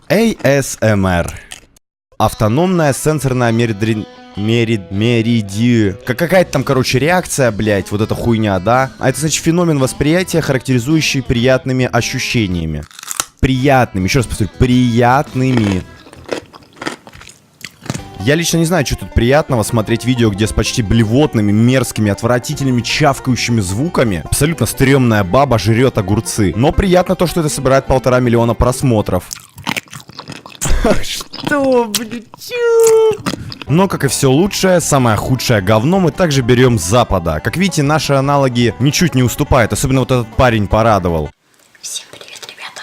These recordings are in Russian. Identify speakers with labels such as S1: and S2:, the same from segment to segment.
S1: ASMR. Автономная сенсорная какая-то там, короче, реакция, блять, вот эта хуйня, да? А это, значит, феномен восприятия, характеризующий приятными ощущениями. Приятными, еще раз повторю, приятными. Я лично не знаю, что тут приятного смотреть видео, где с почти блевотными, мерзкими, отвратительными, чавкающими звуками абсолютно стрёмная баба жрет огурцы. Но приятно то, что это собирает 1,5 миллиона просмотров. Что, блядь? Но, как и все лучшее, самое худшее говно мы также берем с запада. Как видите, наши аналоги ничуть не уступают. Особенно вот этот парень порадовал.
S2: Всем привет, ребята.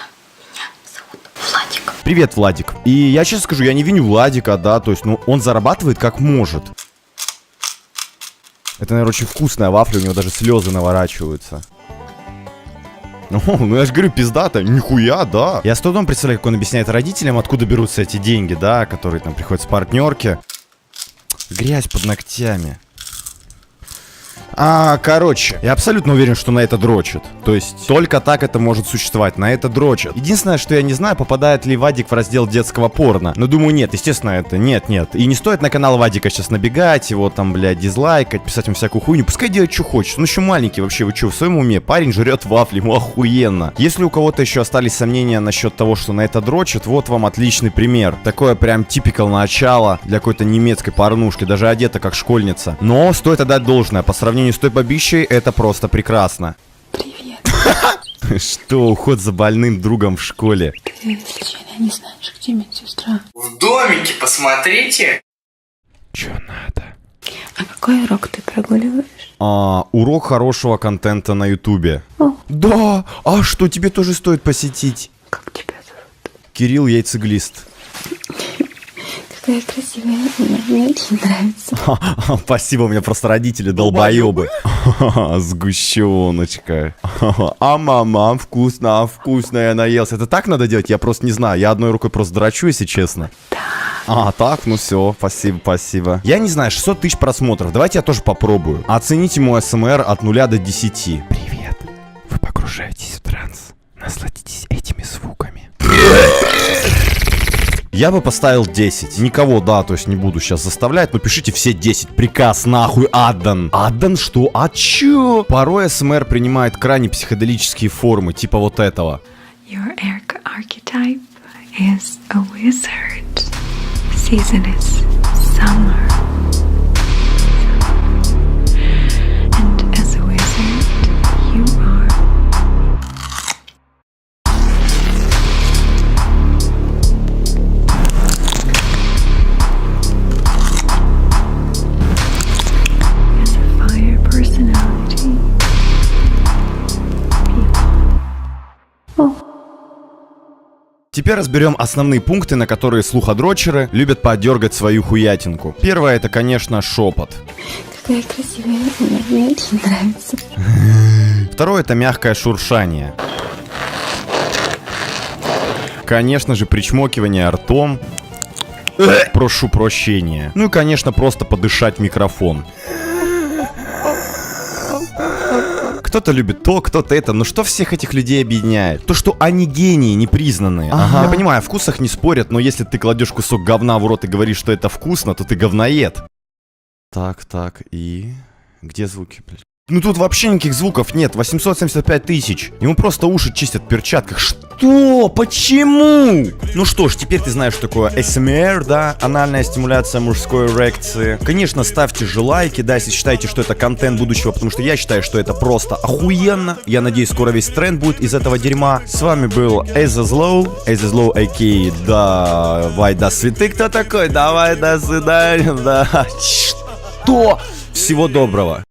S2: Меня зовут Владик.
S1: Привет, Владик. И я честно скажу, я не виню Владика, да, то есть, ну, он зарабатывает как может. Это, наверное, очень вкусная вафля, у него даже слезы наворачиваются. Ну я же говорю, пиздата, нихуя, да. Я с трудом представляю, как он объясняет родителям, откуда берутся эти деньги, да, которые там приходят с партнерки. Грязь под ногтями. Короче, я абсолютно уверен, что на это дрочат. То есть, только так это может существовать, на это дрочат. Единственное, что я не знаю, попадает ли Вадик в раздел детского порно. Но думаю, нет, естественно, это нет. И не стоит на канал Вадика сейчас набегать, его там, блядь, дизлайкать, писать ему всякую хуйню. Пускай делает, что хочет. Он еще маленький вообще, вы что, в своем уме? Парень жрет вафли, ему охуенно. Если у кого-то еще остались сомнения насчет того, что на это дрочат, вот вам отличный пример. Такое прям типикал начало для какой-то немецкой порнушки, даже одета как школьница. Но стоит отдать должное, по сравнению с той бабищей, это просто прекрасно.
S2: Привет.
S1: Что, уход за больным другом в школе?
S2: Ты случайно не знаешь, где медсестра?
S3: В домике посмотрите.
S1: Чё надо?
S2: А какой урок ты прогуливаешь?
S1: Урок хорошего контента на ютубе.
S2: О.
S1: Да, а что, тебе тоже стоит посетить?
S2: Как тебя зовут?
S1: Кирилл Яйцеглист.
S2: Какая красивая, мне очень нравится.
S1: Спасибо, у меня просто родители долбоебы. Сгущеночка. Мама, вкусно, вкусно, я наелся. Это так надо делать? Я просто не знаю. Я одной рукой просто дрочу, если честно. Так, ну все, спасибо. Я не знаю, 600 тысяч просмотров. Давайте я тоже попробую. Оцените мой СМР от 0 до 10. Привет. Вы погружаетесь в транс. Насладитесь этими звуками. Я бы поставил 10. Никого, да, то есть не буду сейчас заставлять, но пишите все 10. Приказ нахуй отдан. Отдан что? А чё? Порой СМР принимает крайне психоделические формы, типа вот этого.
S4: Your archetype is a wizard. Season is summer. And as a wizard, you are. As a fire personality.
S1: Теперь разберем основные пункты, на которые слуходрочеры любят подергать свою хуятинку. Первое, это, конечно, шепот.
S2: Какая красивая, мне очень нравится.
S1: Второе, это мягкое шуршание. Конечно же, причмокивание ртом. Прошу прощения. Ну и, конечно, просто подышать в микрофон. Кто-то любит то, кто-то это, но что всех этих людей объединяет? То, что они гении, непризнанные. Я понимаю, о вкусах не спорят, но если ты кладешь кусок говна в рот и говоришь, что это вкусно, то ты говноед. Так, и... Где звуки, блядь? Ну тут вообще никаких звуков нет, 875 тысяч. Ему просто уши чистят в перчатках. Что? Почему? Ну что ж, теперь ты знаешь, что такое ASMR, да? Анальная стимуляция мужской эрекции. Конечно, ставьте же лайки, да, если считаете, что это контент будущего, потому что я считаю, что это просто охуенно. Я надеюсь, скоро весь тренд будет из этого дерьма. С вами был Эзезлоу, а.к.а. Давай, до свиты, кто такой? Давай, до свидания, да. Что? Всего доброго.